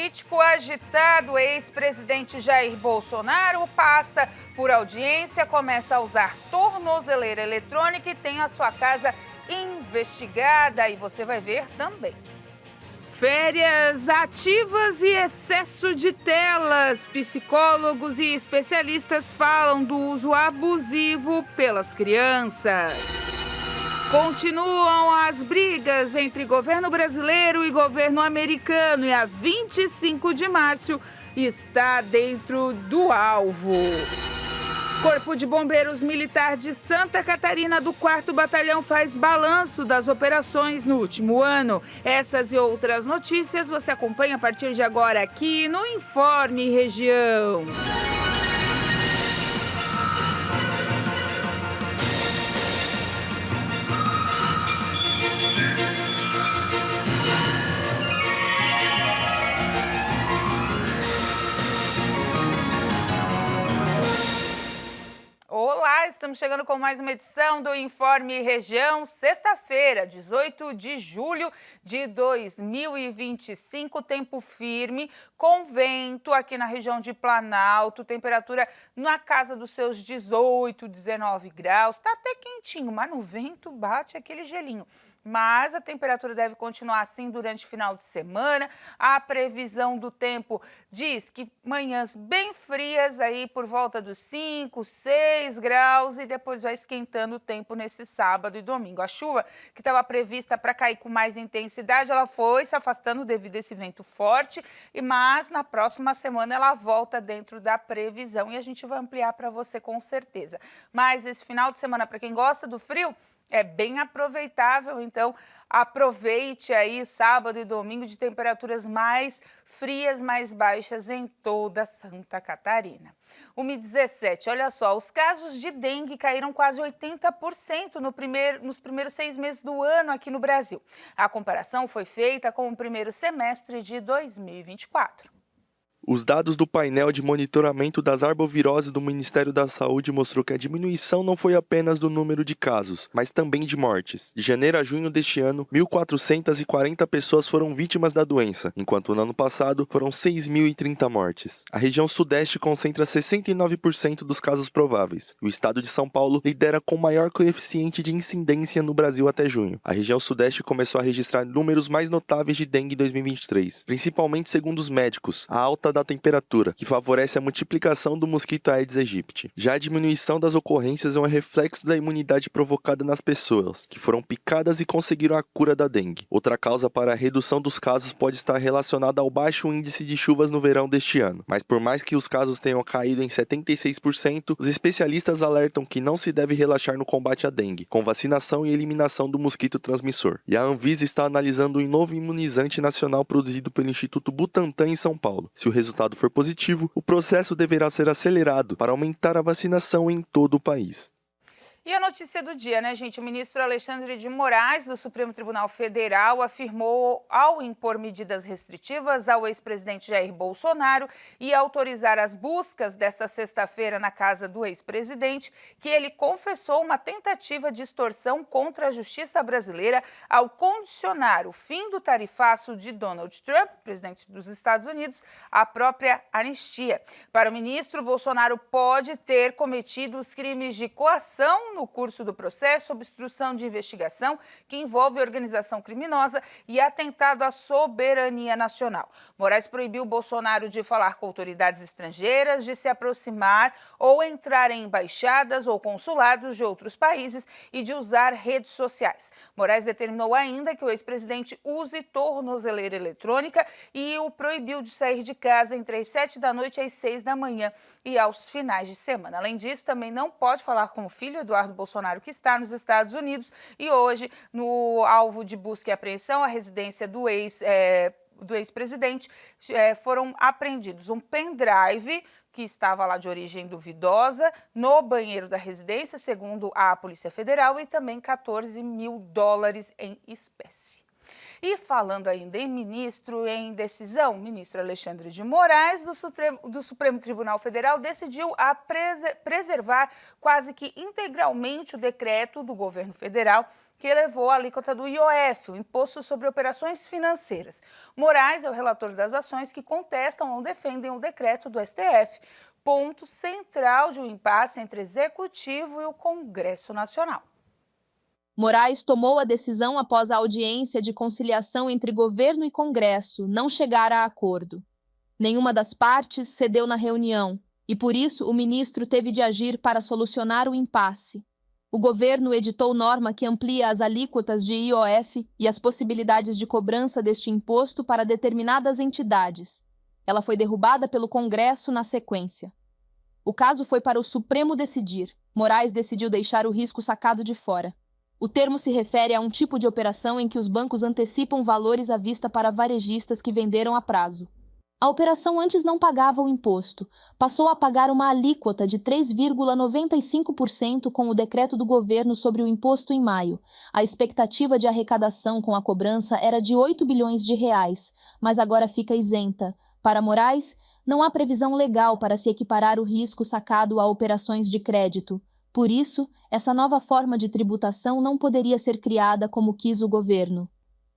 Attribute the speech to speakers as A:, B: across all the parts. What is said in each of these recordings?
A: político agitado, ex-presidente Jair Bolsonaro passa por audiência, começa a usar tornozeleira eletrônica e tem a sua casa investigada. E você vai ver também. Férias ativas e excesso de telas. Psicólogos e especialistas falam do uso abusivo pelas crianças. Continuam as brigas entre governo brasileiro e governo americano e a 25 de março está dentro do alvo. Corpo de Bombeiros Militar de Santa Catarina do 4º Batalhão faz balanço das operações no último ano. Essas e outras notícias você acompanha a partir de agora aqui no Informe Região. Olá, estamos chegando com mais uma edição do Informe Região, sexta-feira, 18 de julho de 2025, tempo firme, com vento aqui na região de Planalto, temperatura na casa dos seus 18, 19 graus, tá até quentinho, mas no vento bate aquele gelinho. Mas a temperatura deve continuar assim durante o final de semana. A previsão do tempo diz que manhãs bem frias aí por volta dos 5, 6 graus e depois vai esquentando o tempo nesse sábado e domingo. A chuva que estava prevista para cair com mais intensidade, ela foi se afastando devido a esse vento forte, mas na próxima semana ela volta dentro da previsão e a gente vai ampliar para você com certeza. Mas esse final de semana, para quem gosta do frio, é bem aproveitável, então aproveite aí sábado e domingo de temperaturas mais frias, mais baixas em toda Santa Catarina. O Mi-17, olha só, os casos de dengue caíram quase 80% nos primeiros 6 meses do ano aqui no Brasil. A comparação foi feita com o primeiro semestre de 2024.
B: Os dados do painel de monitoramento das arboviroses do Ministério da Saúde mostrou que a diminuição não foi apenas do número de casos, mas também de mortes. De janeiro a junho deste ano, 1.440 pessoas foram vítimas da doença, enquanto no ano passado foram 6.030 mortes. A região sudeste concentra 69% dos casos prováveis. O estado de São Paulo lidera com o maior coeficiente de incidência no Brasil até junho. A região sudeste começou a registrar números mais notáveis de dengue em 2023, principalmente segundo os médicos, a alta da temperatura, que favorece a multiplicação do mosquito Aedes aegypti. Já a diminuição das ocorrências é um reflexo da imunidade provocada nas pessoas, que foram picadas e conseguiram a cura da dengue. Outra causa para a redução dos casos pode estar relacionada ao baixo índice de chuvas no verão deste ano. Mas por mais que os casos tenham caído em 76%, os especialistas alertam que não se deve relaxar no combate à dengue, com vacinação e eliminação do mosquito transmissor. E a Anvisa está analisando um novo imunizante nacional produzido pelo Instituto Butantan em São Paulo. Se o resultado for positivo, o processo deverá ser acelerado para aumentar a vacinação em todo o país.
A: E a notícia do dia, né, gente? O ministro Alexandre de Moraes, do Supremo Tribunal Federal, afirmou, ao impor medidas restritivas ao ex-presidente Jair Bolsonaro e autorizar as buscas desta sexta-feira na casa do ex-presidente, que ele confessou uma tentativa de extorsão contra a justiça brasileira ao condicionar o fim do tarifaço de Donald Trump, presidente dos Estados Unidos, à própria anistia. Para o ministro, Bolsonaro pode ter cometido os crimes de coação no curso do processo, obstrução de investigação, que envolve organização criminosa e atentado à soberania nacional. Moraes proibiu Bolsonaro de falar com autoridades estrangeiras, de se aproximar ou entrar em embaixadas ou consulados de outros países e de usar redes sociais. Moraes determinou ainda que o ex-presidente use tornozeleira eletrônica e o proibiu de sair de casa entre as 7 da noite às 6 da manhã e aos finais de semana. Além disso, também não pode falar com o filho, Eduardo Bolsonaro, que está nos Estados Unidos, e hoje, no alvo de busca e apreensão, a residência do ex-presidente, foram apreendidos um pendrive que estava lá de origem duvidosa no banheiro da residência, segundo a Polícia Federal, e também US$ 14 mil em espécie. E falando ainda em ministro em decisão, o ministro Alexandre de Moraes do Supremo Tribunal Federal decidiu preservar quase que integralmente o decreto do governo federal que elevou a alíquota do IOF, o Imposto sobre Operações Financeiras. Moraes é o relator das ações que contestam ou defendem o decreto do STF, ponto central de um impasse entre o Executivo e o Congresso Nacional.
C: Moraes tomou a decisão após a audiência de conciliação entre governo e Congresso não chegar a acordo. Nenhuma das partes cedeu na reunião e, por isso, o ministro teve de agir para solucionar o impasse. O governo editou norma que amplia as alíquotas de IOF e as possibilidades de cobrança deste imposto para determinadas entidades. Ela foi derrubada pelo Congresso na sequência. O caso foi para o Supremo decidir. Moraes decidiu deixar o risco sacado de fora. O termo se refere a um tipo de operação em que os bancos antecipam valores à vista para varejistas que venderam a prazo. A operação antes não pagava o imposto, passou a pagar uma alíquota de 3,95% com o decreto do governo sobre o imposto em maio. A expectativa de arrecadação com a cobrança era de 8 bilhões de reais, mas agora fica isenta. Para Moraes, não há previsão legal para se equiparar o risco sacado a operações de crédito. Por isso, essa nova forma de tributação não poderia ser criada como quis o governo.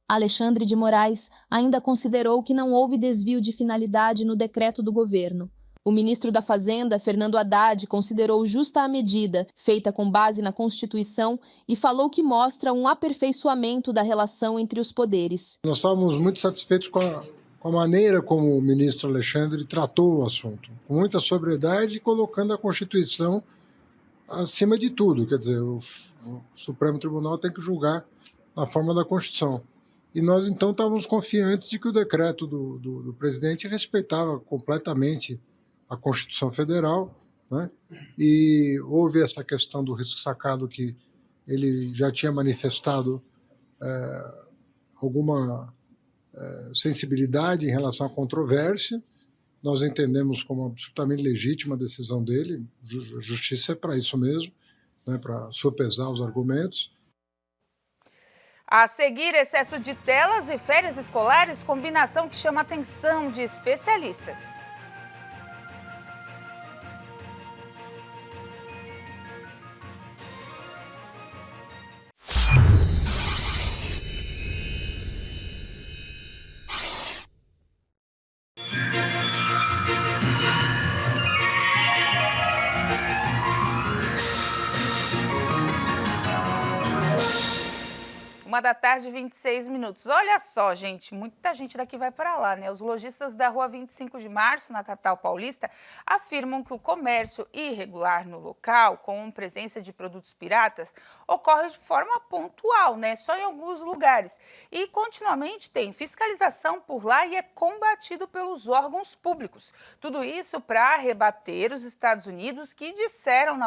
C: Alexandre de Moraes ainda considerou que não houve desvio de finalidade no decreto do governo. O ministro da Fazenda, Fernando Haddad, considerou justa a medida, feita com base na Constituição, e falou que mostra um aperfeiçoamento da relação entre os poderes.
D: Nós estávamos muito satisfeitos com a maneira como o ministro Alexandre tratou o assunto, com muita sobriedade e colocando a Constituição acima de tudo. Quer dizer, o Supremo Tribunal tem que julgar na forma da Constituição. E nós, então, estávamos confiantes de que o decreto do presidente respeitava completamente a Constituição Federal, né? E houve essa questão do risco sacado que ele já tinha manifestado alguma sensibilidade em relação à controvérsia. Nós entendemos como absolutamente legítima a decisão dele. A justiça é para isso mesmo, né? Para sopesar os argumentos.
A: A seguir, excesso de telas e férias escolares, combinação que chama a atenção de especialistas. Uma da tarde, 26 minutos. Olha só, gente, muita gente daqui vai para lá, né? Os lojistas da Rua 25 de Março, na capital paulista, afirmam que o comércio irregular no local, com presença de produtos piratas, ocorre de forma pontual, né? Só em alguns lugares. E continuamente tem fiscalização por lá e é combatido pelos órgãos públicos. Tudo isso para rebater os Estados Unidos, que disseram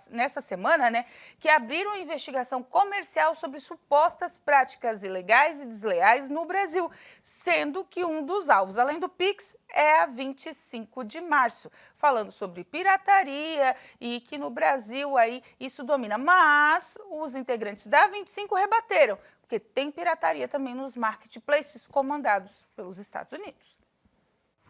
A: nessa semana, né, que abriram uma investigação comercial sobre supostas práticas ilegais e desleais no Brasil, sendo que um dos alvos, além do Pix, é a 25 de março, falando sobre pirataria e que no Brasil aí isso domina. Mas os integrantes da 25 rebateram, porque tem pirataria também nos marketplaces comandados pelos Estados Unidos.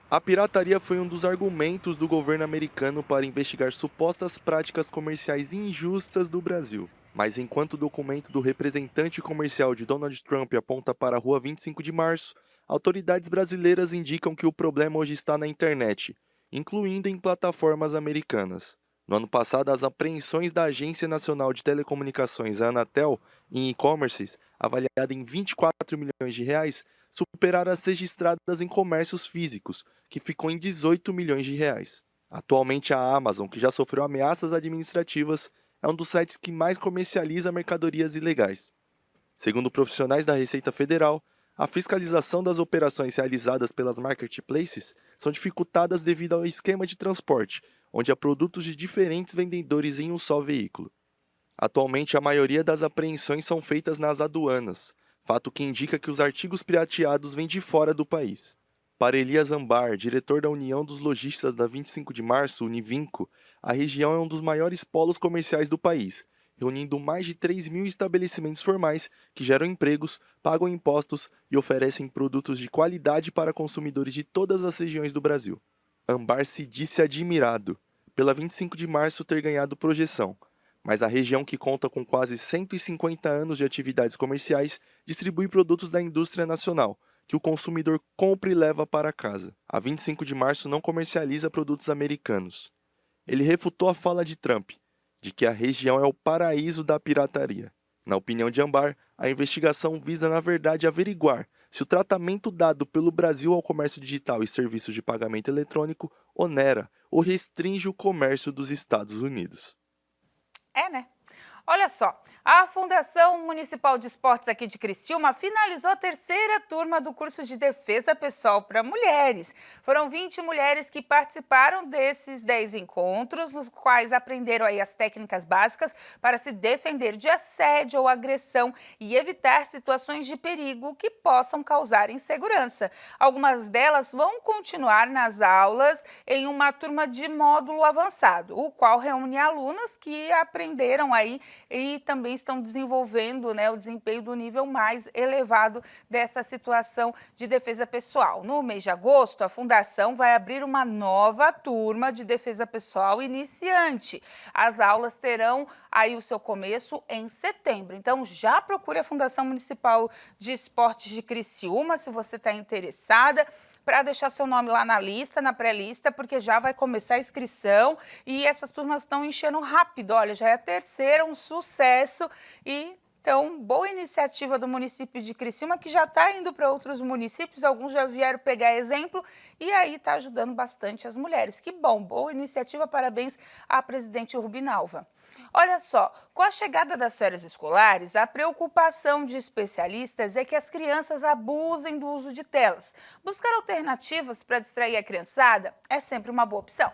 B: A pirataria foi um dos argumentos do governo americano para investigar supostas práticas comerciais injustas do Brasil. Mas enquanto o documento do representante comercial de Donald Trump aponta para a Rua 25 de Março, autoridades brasileiras indicam que o problema hoje está na internet, incluindo em plataformas americanas. No ano passado, as apreensões da Agência Nacional de Telecomunicações, a Anatel, em e-commerces, avaliada em 24 milhões de reais, superaram as registradas em comércios físicos, que ficou em 18 milhões de reais. Atualmente, a Amazon, que já sofreu ameaças administrativas, é um dos sites que mais comercializa mercadorias ilegais. Segundo profissionais da Receita Federal, a fiscalização das operações realizadas pelas marketplaces são dificultadas devido ao esquema de transporte, onde há produtos de diferentes vendedores em um só veículo. Atualmente, a maioria das apreensões são feitas nas aduanas, fato que indica que os artigos pirateados vêm de fora do país. Para Elias Ambar, diretor da União dos Lojistas da 25 de Março, Univinco, a região é um dos maiores polos comerciais do país reunindo mais de 3 mil estabelecimentos formais que geram empregos, pagam impostos e oferecem produtos de qualidade para consumidores de todas as regiões do Brasil. Ambar se disse admirado pela 25 de março ter ganhado projeção, mas a região, que conta com quase 150 anos de atividades comerciais, distribui produtos da indústria nacional, que o consumidor compra e leva para casa. A 25 de março não comercializa produtos americanos. Ele refutou a fala de Trump, de que a região é o paraíso da pirataria. Na opinião de Ambar, a investigação visa, na verdade, averiguar se o tratamento dado pelo Brasil ao comércio digital e serviços de pagamento eletrônico onera ou restringe o comércio dos Estados Unidos.
A: É, né? Olha só, a Fundação Municipal de Esportes aqui de Criciúma finalizou a terceira turma do curso de defesa pessoal para mulheres. Foram 20 mulheres que participaram desses 10 encontros, nos quais aprenderam aí as técnicas básicas para se defender de assédio ou agressão e evitar situações de perigo que possam causar insegurança. Algumas delas vão continuar nas aulas em uma turma de módulo avançado, o qual reúne alunas que aprenderam aí e também estão desenvolvendo, né, o desempenho do nível mais elevado dessa situação de defesa pessoal. No mês de agosto, a Fundação vai abrir uma nova turma de defesa pessoal iniciante. As aulas terão aí o seu começo em setembro. Então, já procure a Fundação Municipal de Esportes de Criciúma, se você está interessada, para deixar seu nome lá na lista, na pré-lista, porque já vai começar a inscrição e essas turmas estão enchendo rápido. Olha, já é a terceira, um sucesso. E então, boa iniciativa do município de Criciúma, que já está indo para outros municípios, alguns já vieram pegar exemplo e aí está ajudando bastante as mulheres. Que bom, boa iniciativa, parabéns à presidente Rubinalva. Olha só, com a chegada das férias escolares, a preocupação de especialistas é que as crianças abusem do uso de telas. Buscar alternativas para distrair a criançada é sempre uma boa opção.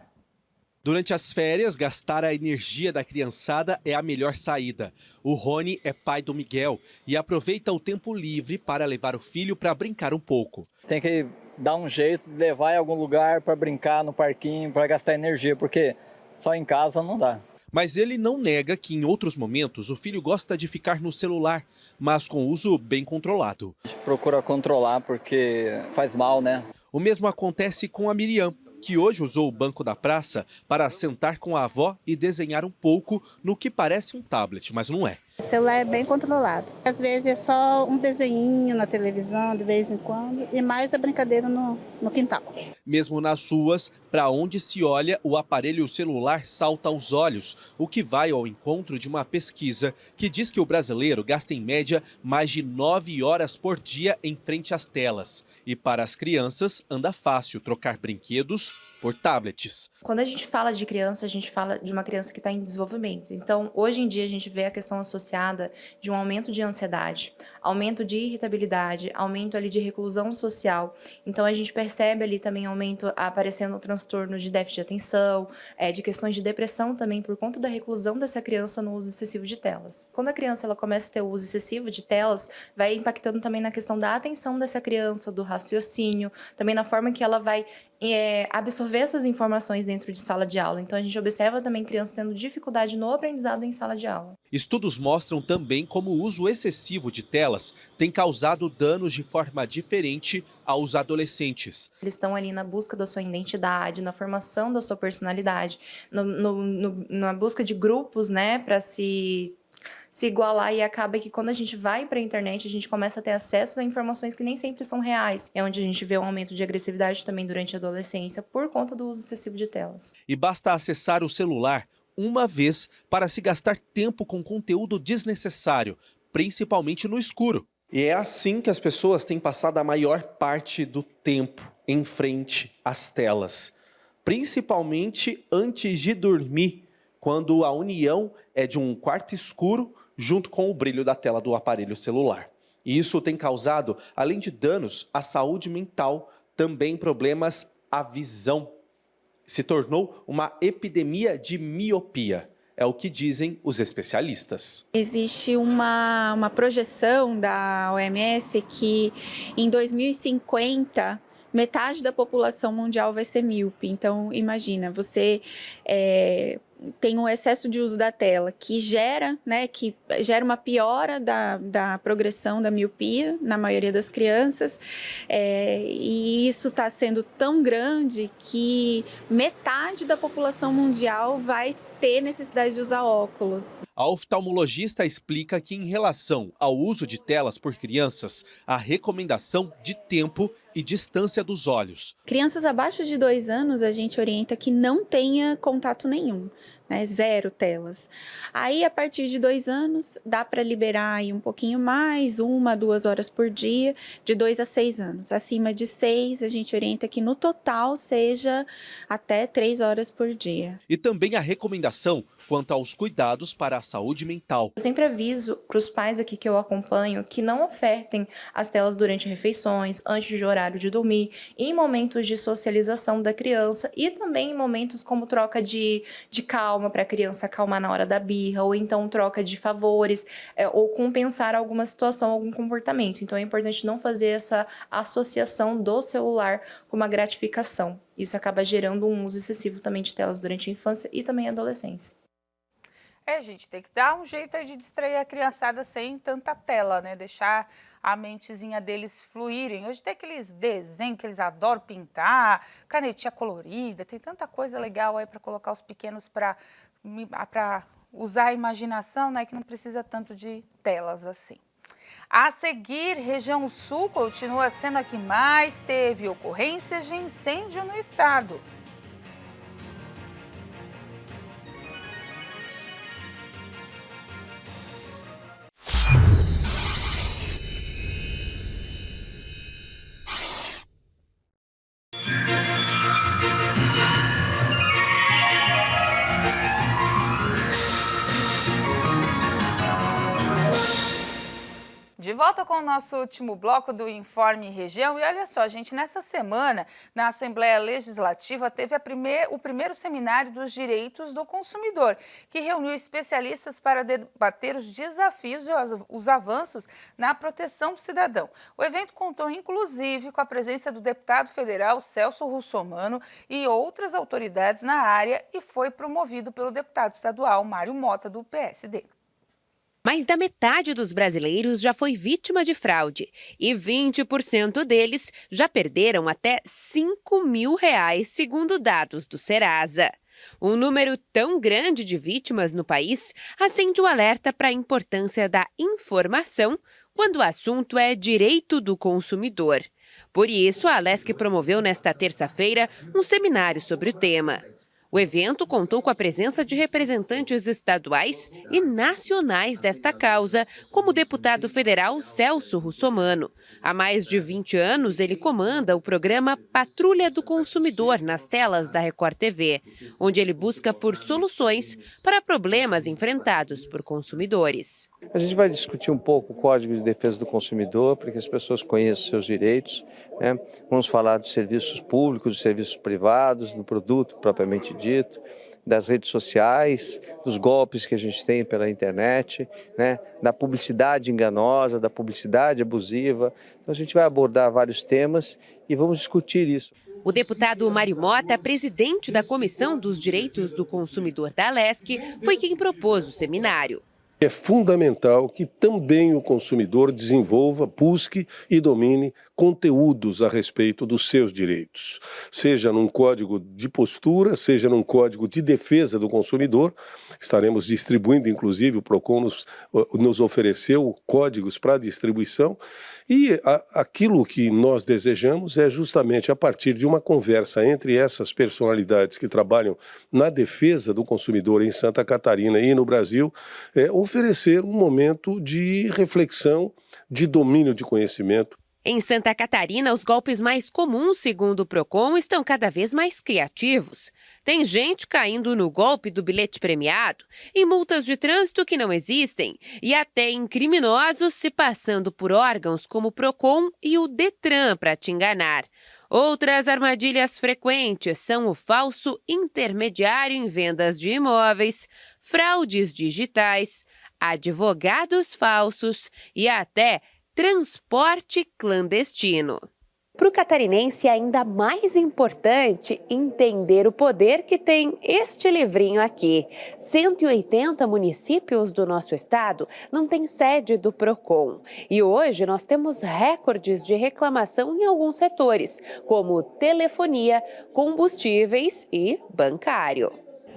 E: Durante as férias, gastar a energia da criançada é a melhor saída. O Rony é pai do Miguel e aproveita o tempo livre para levar o filho para brincar um pouco.
F: Tem que dar um jeito de levar em algum lugar para brincar no parquinho, para gastar energia, porque só em casa não dá.
E: Mas ele não nega que em outros momentos o filho gosta de ficar no celular, mas com uso bem controlado.
F: A gente procura controlar porque faz mal, né?
E: O mesmo acontece com a Miriam, que hoje usou o banco da praça para sentar com a avó e desenhar um pouco no que parece um tablet, mas não é.
G: O celular é bem controlado. Às vezes é só um desenhinho na televisão, de vez em quando, e mais a brincadeira no quintal.
E: Mesmo nas ruas, para onde se olha, o aparelho celular salta aos olhos, o que vai ao encontro de uma pesquisa que diz que o brasileiro gasta em média mais de 9 horas por dia em frente às telas. E para as crianças, anda fácil trocar brinquedos por tablets.
H: Quando a gente fala de criança, a gente fala de uma criança que está em desenvolvimento. Então, hoje em dia, a gente vê a questão associada de um aumento de ansiedade, aumento de irritabilidade, aumento ali de reclusão social. Então, a gente percebe ali também aumento aparecendo transtorno de déficit de atenção, de questões de depressão também por conta da reclusão dessa criança no uso excessivo de telas. Quando a criança ela começa a ter o uso excessivo de telas, vai impactando também na questão da atenção dessa criança, do raciocínio, também na forma que ela vai absorver essas informações dentro de sala de aula. Então, a gente observa também crianças tendo dificuldade no aprendizado em sala de aula.
E: Estudos mostram também como o uso excessivo de telas tem causado danos de forma diferente aos adolescentes.
H: Eles estão ali na busca da sua identidade, na formação da sua personalidade, na busca de grupos, né, para se igualar, e acaba que quando a gente vai para a internet, a gente começa a ter acesso a informações que nem sempre são reais. É onde a gente vê um aumento de agressividade também durante a adolescência por conta do uso excessivo de telas.
E: E basta acessar o celular uma vez para se gastar tempo com conteúdo desnecessário, principalmente no escuro. E é assim que as pessoas têm passado a maior parte do tempo em frente às telas, principalmente antes de dormir, quando a união é de um quarto escuro junto com o brilho da tela do aparelho celular. E isso tem causado, além de danos à saúde mental, também problemas à visão. Se tornou uma epidemia de miopia, é o que dizem os especialistas.
I: Existe uma projeção da OMS que em 2050 metade da população mundial vai ser míope. Então, imagina, você tem um excesso de uso da tela que gera uma piora da progressão da miopia na maioria das crianças, e isso está sendo tão grande que metade da população mundial vai ter necessidade de usar óculos.
E: A oftalmologista explica que, em relação ao uso de telas por crianças, há recomendação de tempo e distância dos olhos.
I: Crianças abaixo de 2 anos, a gente orienta que não tenha contato nenhum, né? 0 telas. Aí, a partir de 2 anos, dá para liberar aí um pouquinho mais, 1 a 2 horas por dia, de 2 a 6 anos. Acima de 6, a gente orienta que no total seja até 3 horas por dia.
E: E também a recomendação quanto aos cuidados para a saúde mental.
H: Eu sempre aviso para os pais aqui que eu acompanho que não ofertem as telas durante refeições, antes de horário de dormir, em momentos de socialização da criança e também em momentos como troca de calma para a criança acalmar na hora da birra, ou então troca de favores, ou compensar alguma situação, algum comportamento. Então é importante não fazer essa associação do celular com uma gratificação. Isso acaba gerando um uso excessivo também de telas durante a infância e também a adolescência.
A: Gente, tem que dar um jeito aí de distrair a criançada sem tanta tela, né? Deixar a mentezinha deles fluírem. Hoje tem aqueles desenhos que eles adoram pintar, canetinha colorida, tem tanta coisa legal aí para colocar os pequenos para usar a imaginação, né? Que não precisa tanto de telas assim. A seguir, região sul continua sendo a que mais teve ocorrências de incêndio no estado. De volta com o nosso último bloco do Informe Região. E olha só, gente, nessa semana, na Assembleia Legislativa, teve o primeiro seminário dos direitos do consumidor, que reuniu especialistas para debater os desafios e os avanços na proteção do cidadão. O evento contou, inclusive, com a presença do deputado federal Celso Russomano e outras autoridades na área e foi promovido pelo deputado estadual Mário Mota, do PSD.
J: Mais da metade dos brasileiros já foi vítima de fraude e 20% deles já perderam até R$5.000, segundo dados do Serasa. Um número tão grande de vítimas no país acende o alerta para a importância da informação quando o assunto é direito do consumidor. Por isso, a Alesc promoveu nesta terça-feira um seminário sobre o tema. O evento contou com a presença de representantes estaduais e nacionais desta causa, como o deputado federal Celso Russomano. Há mais de 20 anos, ele comanda o programa Patrulha do Consumidor nas telas da Record TV, onde ele busca por soluções para problemas enfrentados por consumidores.
K: A gente vai discutir um pouco o Código de Defesa do Consumidor, para que as pessoas conheçam seus direitos, né? Vamos falar dos serviços públicos, dos serviços privados, do produto propriamente dito, das redes sociais, dos golpes que a gente tem pela internet, né? Da publicidade enganosa, da publicidade abusiva. Então a gente vai abordar vários temas e vamos discutir isso.
J: O deputado Mário Mota, presidente da Comissão dos Direitos do Consumidor da Alesc, foi quem propôs o seminário.
L: É fundamental que também o consumidor desenvolva, busque e domine conteúdos a respeito dos seus direitos, seja num código de postura, seja num código de defesa do consumidor. Estaremos distribuindo, inclusive, o PROCON nos ofereceu códigos para distribuição e aquilo que nós desejamos é justamente a partir de uma conversa entre essas personalidades que trabalham na defesa do consumidor em Santa Catarina e no Brasil, oferecer um momento de reflexão, de domínio de conhecimento.
J: Em Santa Catarina, os golpes mais comuns, segundo o PROCON, estão cada vez mais criativos. Tem gente caindo no golpe do bilhete premiado, em multas de trânsito que não existem e até em criminosos se passando por órgãos como o PROCON e o Detran para te enganar. Outras armadilhas frequentes são o falso intermediário em vendas de imóveis, fraudes digitais, advogados falsos e até transporte clandestino. Para o catarinense é ainda mais importante entender o poder que tem este livrinho aqui. 180 municípios do nosso estado não têm sede do PROCON. E hoje nós temos recordes de reclamação em alguns setores, como telefonia, combustíveis e bancário.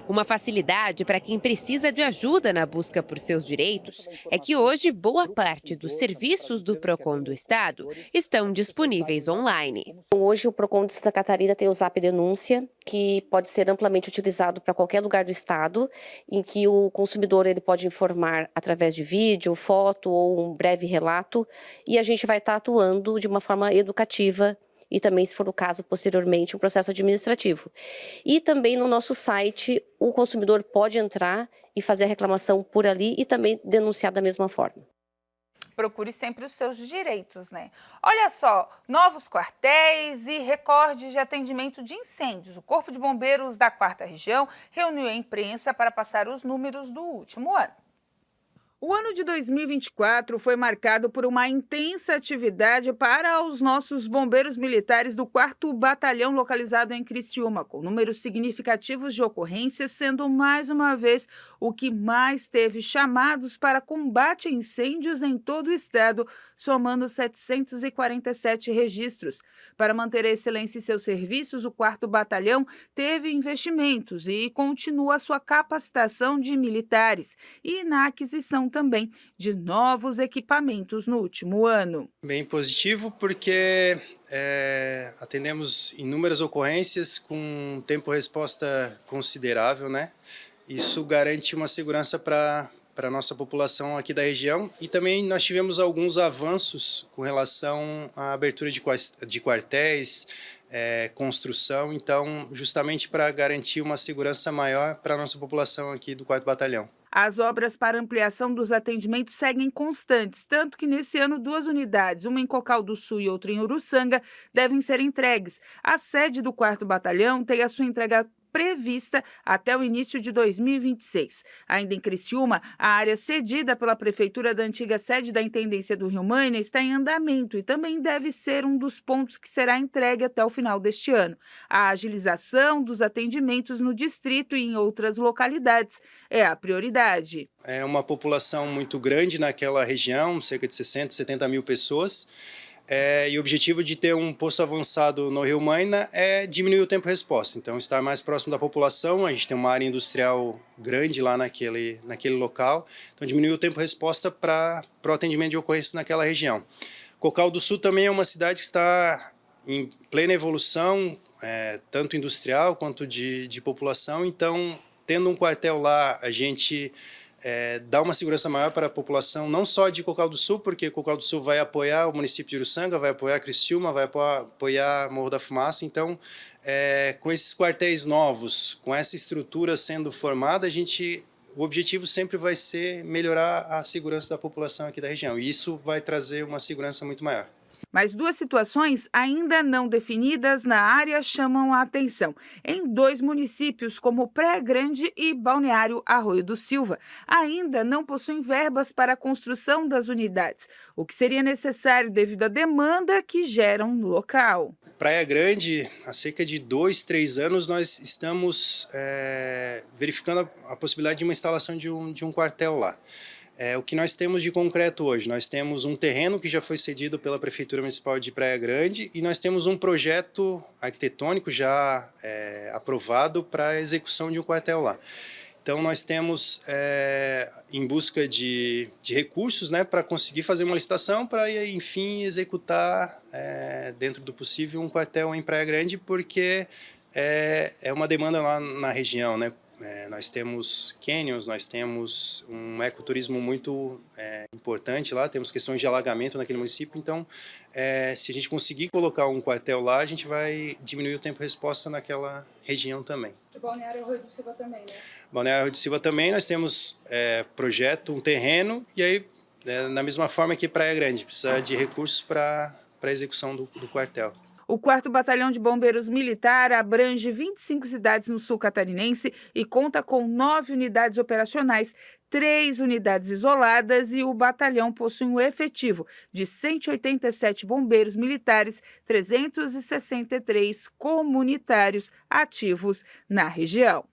J: Uma facilidade para quem precisa de ajuda na busca por seus direitos é que hoje boa parte dos serviços do PROCON do estado estão disponíveis online.
M: Hoje o PROCON de Santa Catarina tem o Zap Denúncia, que pode ser amplamente utilizado para qualquer lugar do estado, em que o consumidor ele pode informar através de vídeo, foto ou um breve relato, e a gente vai estar atuando de uma forma educativa e também, se for o caso, posteriormente, um processo administrativo. E também no nosso site, o consumidor pode entrar e fazer a reclamação por ali e também denunciar da mesma forma.
A: Procure sempre os seus direitos, né? Olha só, novos quartéis e recordes de atendimento de incêndios. O Corpo de Bombeiros da 4ª Região reuniu a imprensa para passar os números do último ano. O ano de 2024 foi marcado por uma intensa atividade para os nossos bombeiros militares do 4º Batalhão localizado em Criciúma, com números significativos de ocorrências, sendo mais uma vez o que mais teve chamados para combate a incêndios em todo o estado, somando 747 registros. Para manter a excelência em seus serviços, o 4º Batalhão teve investimentos e continua sua capacitação de militares e na aquisição também de novos equipamentos no último ano.
N: Bem positivo porque atendemos inúmeras ocorrências com um tempo-resposta considerável, né? Isso garante uma segurança para a nossa população aqui da região e também nós tivemos alguns avanços com relação à abertura de quartéis, construção, então justamente para garantir uma segurança maior para a nossa população aqui do 4º Batalhão.
A: As obras para ampliação dos atendimentos seguem constantes, tanto que nesse ano 2 unidades, uma em Cocal do Sul e outra em Uruçanga, devem ser entregues. A sede do 4º Batalhão tem a sua entrega prevista até o início de 2026. Ainda em Criciúma, a área cedida pela Prefeitura da antiga sede da Intendência do Rio Maina está em andamento e também deve ser um dos pontos que será entregue até o final deste ano. A agilização dos atendimentos no distrito e em outras localidades é a prioridade.
N: É uma população muito grande naquela região, cerca de 60, 70 mil pessoas. E o objetivo de ter um posto avançado no Rio Maina é diminuir o tempo-resposta, então estar mais próximo da população. A gente tem uma área industrial grande lá naquele local, então diminuir o tempo-resposta para o atendimento de ocorrências naquela região. Cocal do Sul também é uma cidade que está em plena evolução, tanto industrial quanto de população, então tendo um quartel lá a gente dá uma segurança maior para a população, não só de Cocal do Sul, porque Cocal do Sul vai apoiar o município de Uruçanga, vai apoiar Criciúma, vai apoiar Morro da Fumaça. Então, com esses quartéis novos, com essa estrutura sendo formada, o objetivo sempre vai ser melhorar a segurança da população aqui da região, e isso vai trazer uma segurança muito maior.
A: Mas 2 situações ainda não definidas na área chamam a atenção. Em 2 municípios, como Praia Grande e Balneário Arroio do Silva, ainda não possuem verbas para a construção das unidades, o que seria necessário devido à demanda que geram no local.
N: Praia Grande, há cerca de 2, 3 anos, nós estamos verificando a possibilidade de uma instalação de um quartel lá. O que nós temos de concreto hoje? Nós temos um terreno que já foi cedido pela Prefeitura Municipal de Praia Grande e nós temos um projeto arquitetônico já aprovado para a execução de um quartel lá. Então nós temos em busca de recursos, né, para conseguir fazer uma licitação para, enfim, executar dentro do possível um quartel em Praia Grande, porque é uma demanda lá na região, né? Nós temos canyons, nós temos um ecoturismo muito importante lá, temos questões de alagamento naquele município, então se a gente conseguir colocar um quartel lá, a gente vai diminuir o tempo-resposta naquela região também.
A: E Balneário Arroio do Silva também, né?
N: Balneário Arroio do Silva também, nós temos projeto, um terreno, e aí, na mesma forma que Praia Grande, precisa de recursos para a execução do quartel.
A: O 4º Batalhão de Bombeiros Militar abrange 25 cidades no sul catarinense e conta com 9 unidades operacionais, 3 unidades isoladas e o batalhão possui um efetivo de 187 bombeiros militares, 363 comunitários ativos na região.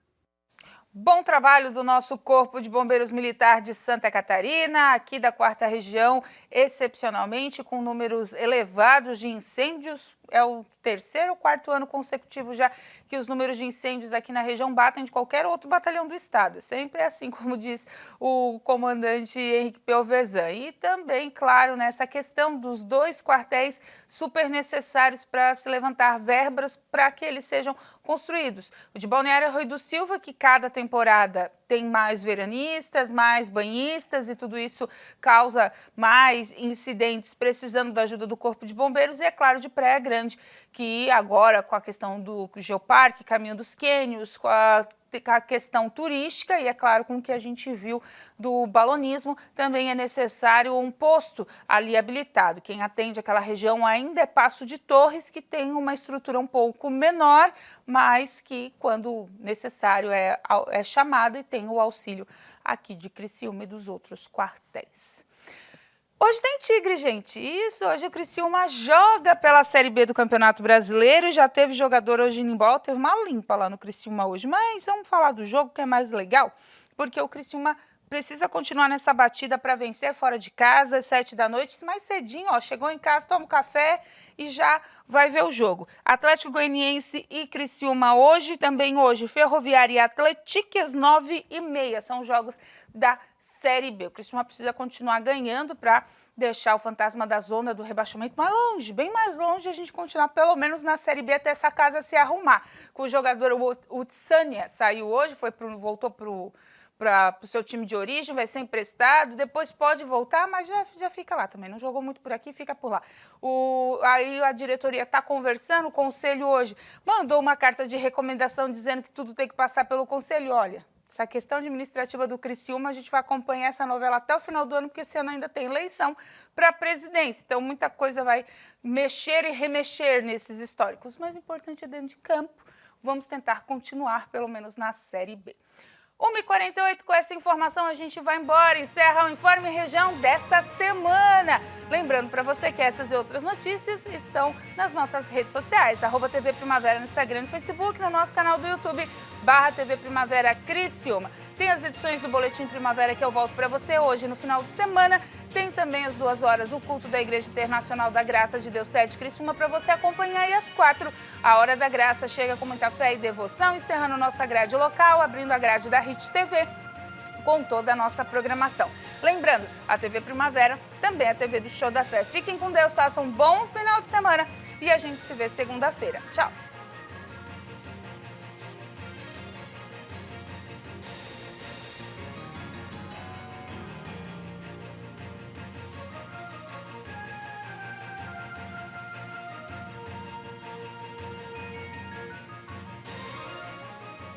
A: Bom trabalho do nosso Corpo de Bombeiros Militar de Santa Catarina, aqui da 4ª Região, excepcionalmente com números elevados de incêndios. É o 3º ou 4º ano consecutivo já que os números de incêndios aqui na região batem de qualquer outro batalhão do estado. Sempre é assim, como diz o comandante Henrique Pelvezan. E também, claro, nessa questão dos 2 quartéis super necessários para se levantar verbas para que eles sejam construídos. O de Balneário Arroio do Silva, que cada temporada tem mais veranistas, mais banhistas e tudo isso causa mais incidentes precisando da ajuda do Corpo de Bombeiros. E, é claro, de Praia Grande, que agora com a questão do Geoparque, Caminho dos Quênios, com a questão turística e, é claro, com o que a gente viu do balonismo, também é necessário um posto ali habilitado. Quem atende aquela região ainda é Passo de Torres, que tem uma estrutura um pouco menor, mas que, quando necessário, é chamado e tem o auxílio aqui de Criciúma e dos outros quartéis. Hoje tem Tigre, gente. Isso, hoje o Criciúma joga pela Série B do Campeonato Brasileiro. Já teve jogador hoje indo embora, teve uma limpa lá no Criciúma hoje. Mas vamos falar do jogo, que é mais legal, porque o Criciúma precisa continuar nessa batida para vencer fora de casa, às 7 da noite. Mais cedinho, ó, chegou em casa, toma um café e já vai ver o jogo. Atlético Goianiense e Criciúma hoje, também hoje, Ferroviária e Atlético às 9h30. São jogos da Série B. O Criciúma precisa continuar ganhando para deixar o fantasma da zona do rebaixamento mais longe, bem mais longe, a gente continuar pelo menos na Série B até essa casa se arrumar. Com o jogador Utsania saiu hoje, voltou para o seu time de origem, vai ser emprestado, depois pode voltar, mas já fica lá também. Não jogou muito por aqui, fica por lá. Aí a diretoria está conversando, o conselho hoje mandou uma carta de recomendação dizendo que tudo tem que passar pelo conselho. Olha, essa questão administrativa do Criciúma, a gente vai acompanhar essa novela até o final do ano, porque esse ano ainda tem eleição para a presidência. Então, muita coisa vai mexer e remexer nesses históricos. Mas o importante é dentro de campo. Vamos tentar continuar, pelo menos, na Série B. 1h48, com essa informação a gente vai embora. Encerra o Informe Região dessa semana. Lembrando para você que essas e outras notícias estão nas nossas redes sociais. @TV Primavera no Instagram e no Facebook, no nosso canal do YouTube, /TV Primavera Criciúma. Tem as edições do Boletim Primavera que eu volto para você hoje no final de semana. Tem também às 2 horas o culto da Igreja Internacional da Graça de Deus 7 Criciúma para você acompanhar. E às 4, a Hora da Graça chega com muita fé e devoção, encerrando nossa grade local, abrindo a grade da Hit TV com toda a nossa programação. Lembrando, a TV Primavera também é a TV do Show da Fé. Fiquem com Deus, façam um bom final de semana e a gente se vê segunda-feira. Tchau!